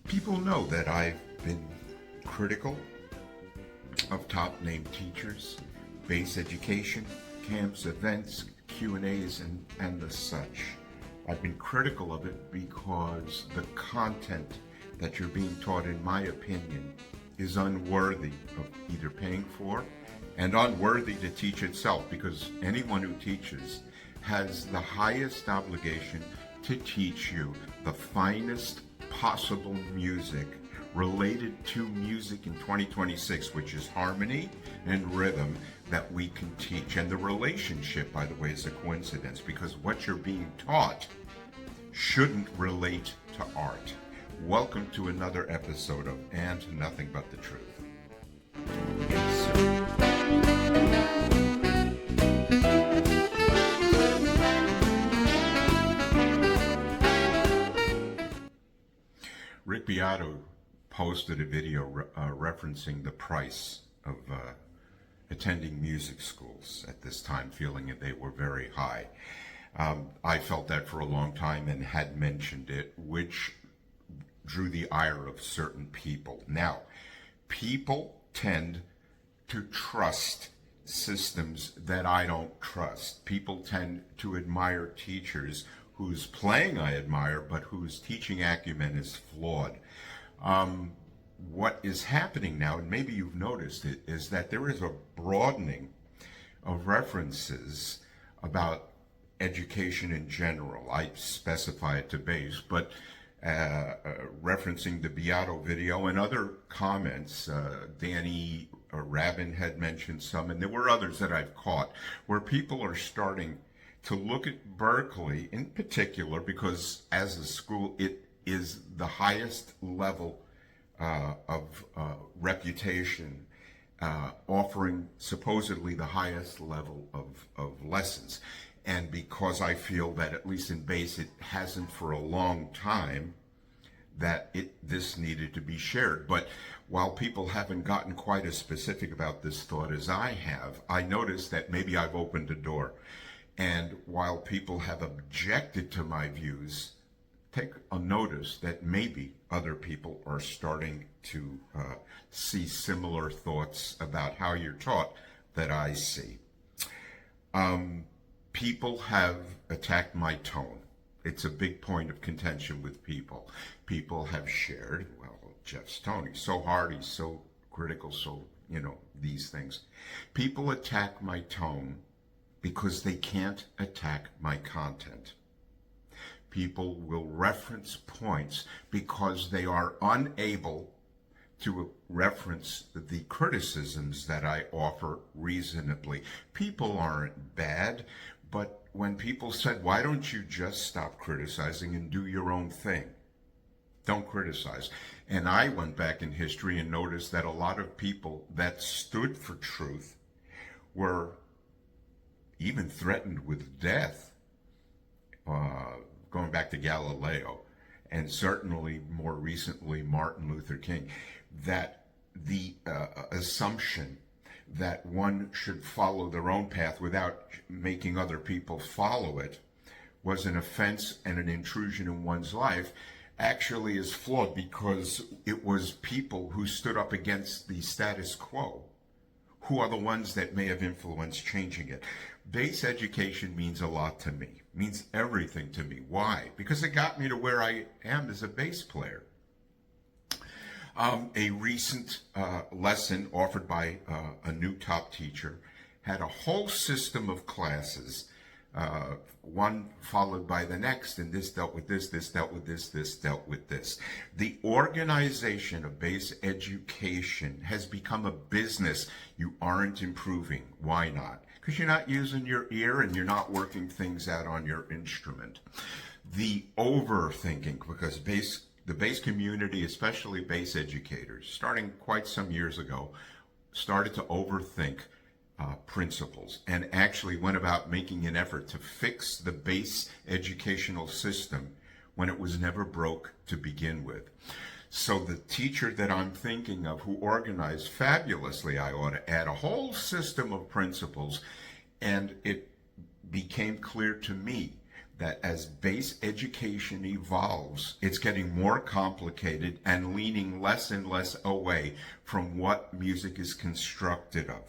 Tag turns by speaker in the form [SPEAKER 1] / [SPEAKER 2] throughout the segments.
[SPEAKER 1] People know that I've been critical of top-name teachers, bass education, camps, events, Q&As, and the such. I've been critical of it because the content that you're being taught, in my opinion, is unworthy of either paying for and unworthy to teach itself, because anyone who teaches has the highest obligation to teach you the finest possible music related to music in 2026, which is harmony and rhythm, that we can teach. And the relationship, by the way, is a coincidence, because what you're being taught shouldn't relate to art. Welcome to another episode of And Nothing But the Truth. Yes, sir. Rick Beato posted a video referencing the price of attending music schools at this time, feeling that they were very high. I felt that for a long time and had mentioned it, which drew the ire of certain people. Now, people tend to trust systems that I don't trust. People tend to admire teachers whose playing I admire, but whose teaching acumen is flawed. What is happening now, and maybe you've noticed it, is that there is a broadening of references about education in general. I specify it to bass, but referencing the Beato video and other comments, Danny Rabin had mentioned some, and there were others that I've caught, where people are starting to look at Berklee in particular, because as a school, it is the highest level of reputation, offering supposedly the highest level of lessons. And because I feel that, at least in bass, it hasn't for a long time, that this needed to be shared. But while people haven't gotten quite as specific about this thought as I have, I noticed that maybe I've opened a door. And while people have objected to my views, take a notice that maybe other people are starting to see similar thoughts about how you're taught that I see. People have attacked my tone. It's a big point of contention with people. People have shared, well, Jeff's tone, he's so hard, he's so critical, so, these things. People attack my tone because they can't attack my content. People will reference points because they are unable to reference the criticisms that I offer reasonably. People aren't bad, but when people said, why don't you just stop criticizing and do your own thing? Don't criticize. And I went back in history and noticed that a lot of people that stood for truth were even threatened with death, going back to Galileo, and certainly more recently Martin Luther King, that the assumption that one should follow their own path without making other people follow it was an offense and an intrusion in one's life, actually is flawed, because it was people who stood up against the status quo who are the ones that may have influenced changing it. Bass education means a lot to me, means everything to me. Why? Because it got me to where I am as a bass player. A recent lesson offered by a new top teacher had a whole system of classes, one followed by the next, and this dealt with this dealt with this dealt with this. The organization of bass education has become a business. You aren't improving. Why not? Because you're not using your ear and you're not working things out on your instrument. The overthinking, because the bass community, especially bass educators, starting quite some years ago, started to overthink principles, and actually went about making an effort to fix the bass educational system when it was never broke to begin with. So the teacher that I'm thinking of, who organized fabulously, I ought to add a whole system of principles, and it became clear to me that as bass education evolves, it's getting more complicated and leaning less and less away from what music is constructed of.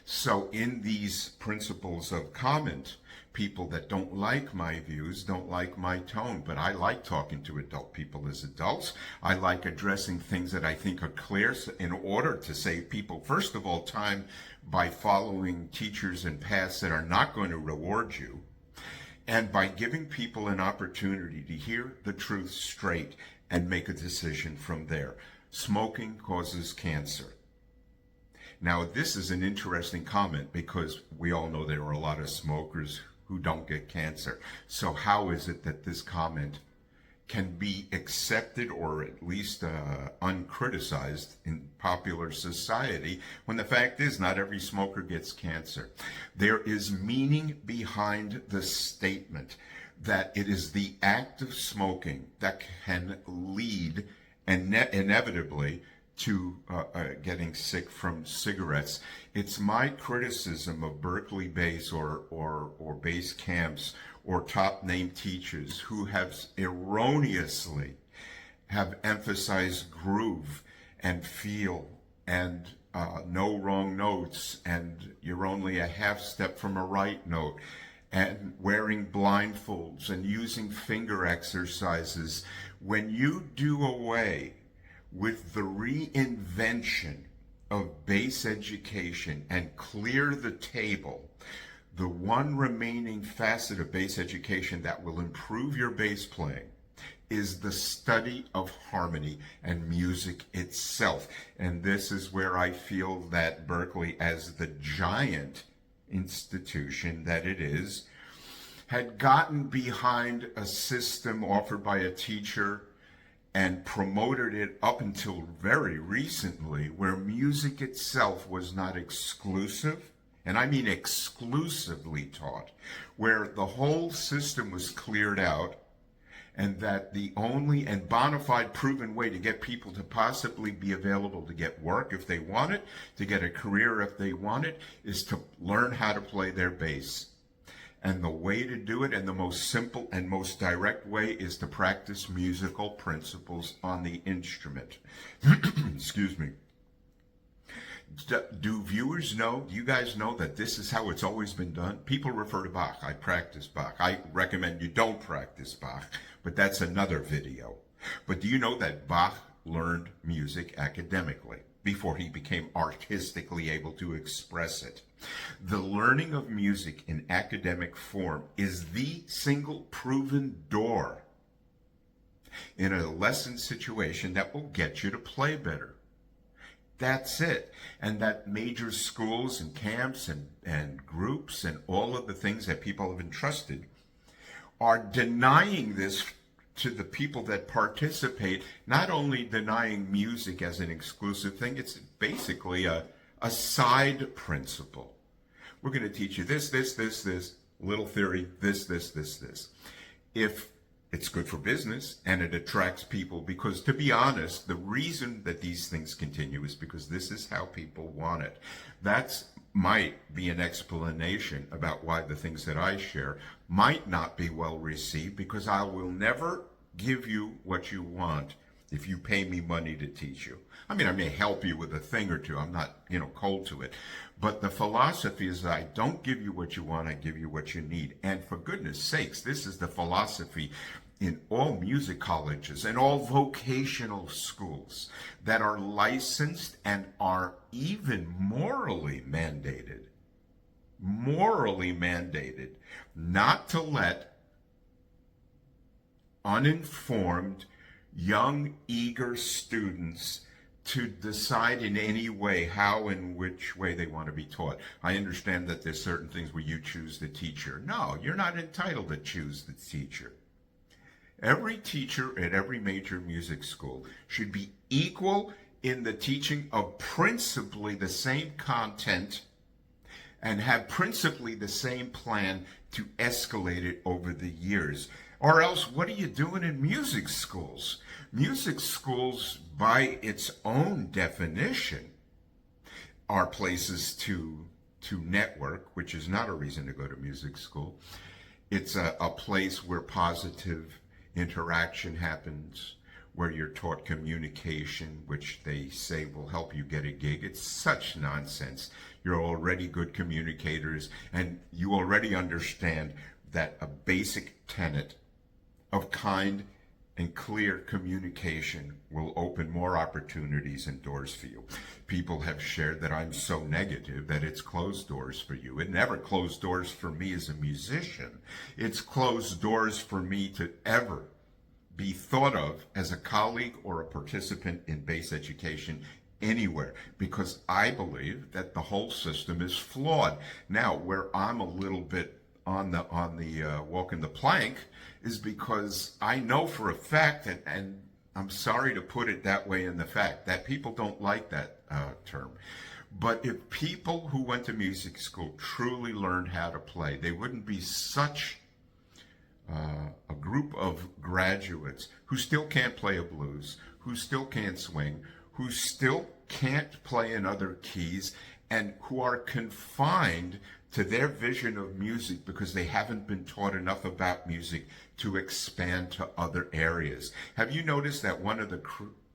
[SPEAKER 1] So in these principles of comment, people that don't like my views don't like my tone, but I like talking to adult people as adults. I like addressing things that I think are clear in order to save people, first of all, time by following teachers and paths that are not going to reward you, and by giving people an opportunity to hear the truth straight and make a decision from there. Smoking causes cancer. Now, this is an interesting comment because we all know there are a lot of smokers who don't get cancer. So how is it that this comment can be accepted or at least uncriticized in popular society when the fact is not every smoker gets cancer? There is meaning behind the statement that it is the act of smoking that can lead inevitably to getting sick from cigarettes. It's my criticism of Berklee bass or bass camps or top name teachers who have erroneously have emphasized groove and feel and no wrong notes, and you're only a half step from a right note, and wearing blindfolds and using finger exercises. When you do away with the reinvention of bass education and clear the table, the one remaining facet of bass education that will improve your bass playing is the study of harmony and music itself. And this is where I feel that Berklee, as the giant institution that it is, had gotten behind a system offered by a teacher and promoted it up until very recently, where music itself was not exclusive, and I mean exclusively taught, where the whole system was cleared out, and that the only and bona fide proven way to get people to possibly be available to get work if they want it, to get a career if they want it, is to learn how to play their bass. And the way to do it, and the most simple and most direct way, is to practice musical principles on the instrument. Excuse me. Do viewers know, do you guys know that this is how it's always been done? People refer to Bach. I practice Bach. I recommend you don't practice Bach, but that's another video. But do you know that Bach learned music academically before he became artistically able to express it? The learning of music in academic form is the single proven door in a lesson situation that will get you to play better. That's it. And that major schools and camps and groups and all of the things that people have entrusted are denying this to the people that participate, not only denying music as an exclusive thing, it's basically a side principle. We're going to teach you this, little theory, this. If it's good for business and it attracts people, because to be honest, the reason that these things continue is because this is how people want it. That might be an explanation about why the things that I share might not be well received, because I will never give you what you want if you pay me money to teach you. I mean, I may help you with a thing or two. I'm not, cold to it. But the philosophy is that I don't give you what you want, I give you what you need. And for goodness sakes, this is the philosophy in all music colleges and all vocational schools that are licensed and are even morally mandated not to let uninformed, young, eager students to decide in any way how and which way they want to be taught. I understand that there's certain things where you choose the teacher. No, you're not entitled to choose the teacher. Every teacher at every major music school should be equal in the teaching of principally the same content and have principally the same plan to escalate it over the years. Or else, what are you doing in music schools? Music schools, by its own definition, are places to network, which is not a reason to go to music school. It's a place where positive interaction happens, where you're taught communication, which they say will help you get a gig. It's such nonsense. You're already good communicators, and you already understand that a basic tenet of kind and clear communication will open more opportunities and doors for you. People have shared that I'm so negative that it's closed doors for you. It never closed doors for me as a musician. It's closed doors for me to ever be thought of as a colleague or a participant in bass education anywhere, because I believe that the whole system is flawed. Now, where I'm a little bit on the walking the plank is because I know for a fact, and I'm sorry to put it that way in the fact, that people don't like that term. But if people who went to music school truly learned how to play, they wouldn't be such a group of graduates who still can't play a blues, who still can't swing, who still can't play in other keys, and who are confined to their vision of music because they haven't been taught enough about music to expand to other areas. Have you noticed that one of the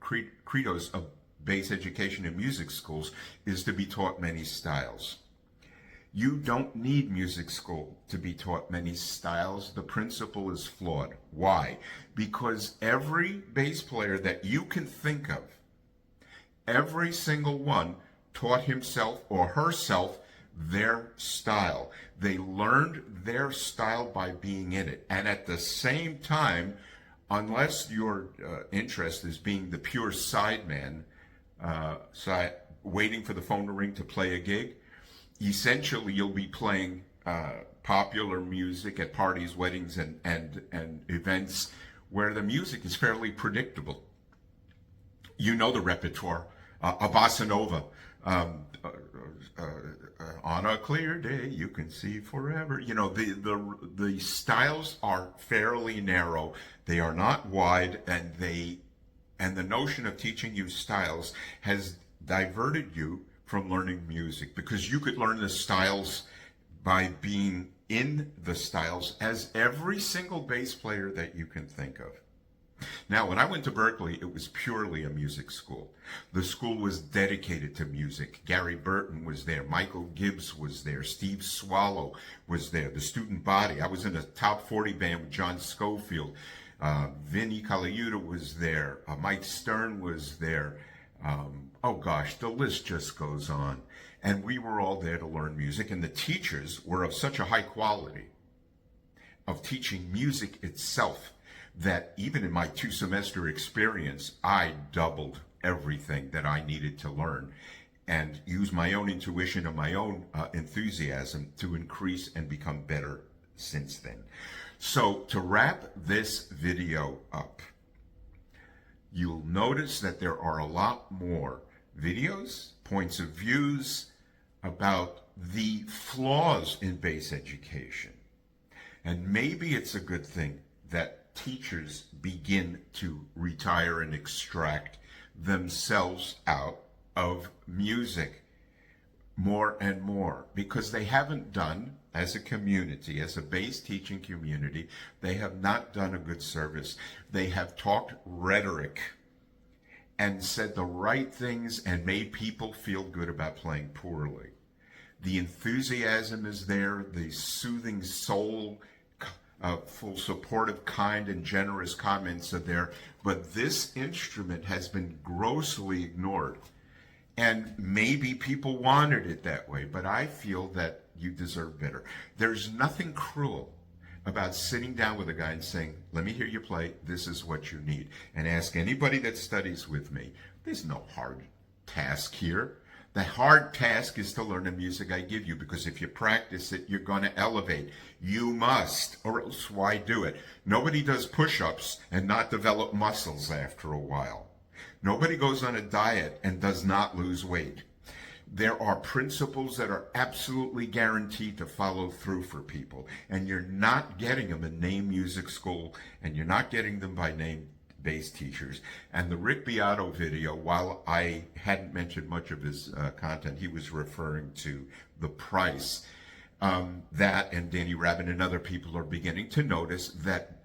[SPEAKER 1] credos of bass education in music schools is to be taught many styles? You don't need music school to be taught many styles. The principle is flawed. Why? Because every bass player that you can think of, every single one taught himself or herself their style. They learned their style by being in it. And at the same time, unless your interest is being the pure sideman, waiting for the phone to ring to play a gig, essentially you'll be playing popular music at parties, weddings, and events where the music is fairly predictable. You know the repertoire, a bossa nova, on a clear day you can see forever. You know, the styles are fairly narrow. They are not wide, and the notion of teaching you styles has diverted you from learning music, because you could learn the styles by being in the styles, as every single bass player that you can think of. Now, when I went to Berklee, it was purely a music school. The school was dedicated to music. Gary Burton was there. Michael Gibbs was there. Steve Swallow was there. The student body. I was in a top 40 band with John Schofield. Vinnie Colaiuta was there. Mike Stern was there. Oh gosh, the list just goes on. And we were all there to learn music, and the teachers were of such a high quality of teaching music itself that even in my 2-semester experience, I doubled everything that I needed to learn and used my own intuition and my own enthusiasm to increase and become better since then. So to wrap this video up, you'll notice that there are a lot more videos, points of views about the flaws in bass education. And maybe it's a good thing that teachers begin to retire and extract themselves out of music more and more, because they haven't done, as a community, as a bass teaching community, they have not done a good service. They have talked rhetoric and said the right things and made people feel good about playing poorly. The enthusiasm is there, the soothing soul, full supportive, kind, and generous comments are there, but this instrument has been grossly ignored. And maybe people wanted it that way, but I feel that you deserve better. There's nothing cruel about sitting down with a guy and saying, let me hear you play, this is what you need. And ask anybody that studies with me, there's no hard task here. The hard task is to learn the music I give you, because if you practice it, you're going to elevate. You must, or else why do it? Nobody does push-ups and not develop muscles after a while. Nobody goes on a diet and does not lose weight. There are principles that are absolutely guaranteed to follow through for people, and you're not getting them in name music school, and you're not getting them by name bass teachers. And the Rick Beato video, while I hadn't mentioned much of his content, he was referring to the price. That and Danny Rabin and other people are beginning to notice that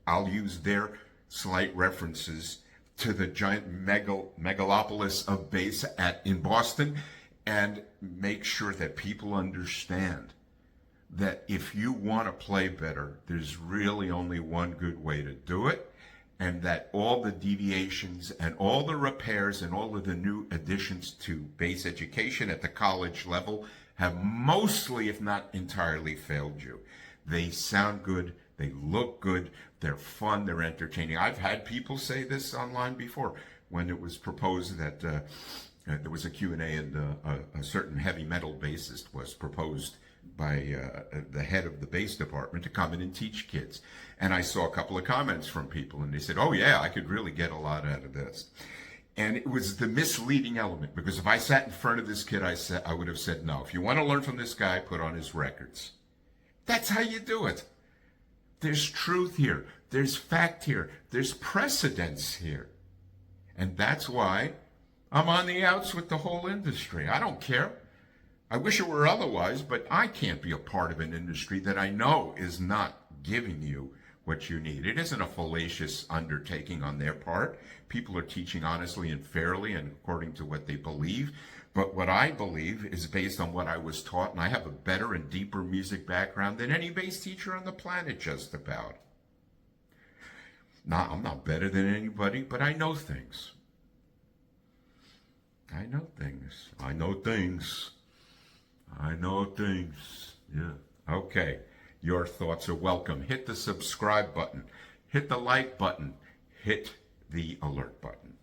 [SPEAKER 1] I'll use their slight references to the giant megalopolis of bass in Boston, and make sure that people understand that if you want to play better, there's really only one good way to do it, and that all the deviations and all the repairs and all of the new additions to bass education at the college level have mostly, if not entirely, failed you. They sound good, they look good, they're fun, they're entertaining. I've had people say this online before when it was proposed that there was a Q&A and a certain heavy metal bassist was proposed by the head of the bass department to come in and teach kids. And I saw a couple of comments from people, and they said, oh yeah, I could really get a lot out of this. And it was the misleading element, because if I sat in front of this kid, I would have said, no, if you want to learn from this guy, put on his records. That's how you do it. There's truth here. There's fact here. There's precedence here. And that's why I'm on the outs with the whole industry. I don't care. I wish it were otherwise, but I can't be a part of an industry that I know is not giving you what you need. It isn't a fallacious undertaking on their part. People are teaching honestly and fairly and according to what they believe. But what I believe is based on what I was taught, and I have a better and deeper music background than any bass teacher on the planet, just about. Now, I'm not better than anybody, but I know things. I know things. I know things. I know things. Yeah. Okay. Your thoughts are welcome. Hit the subscribe button. Hit the like button. Hit the alert button.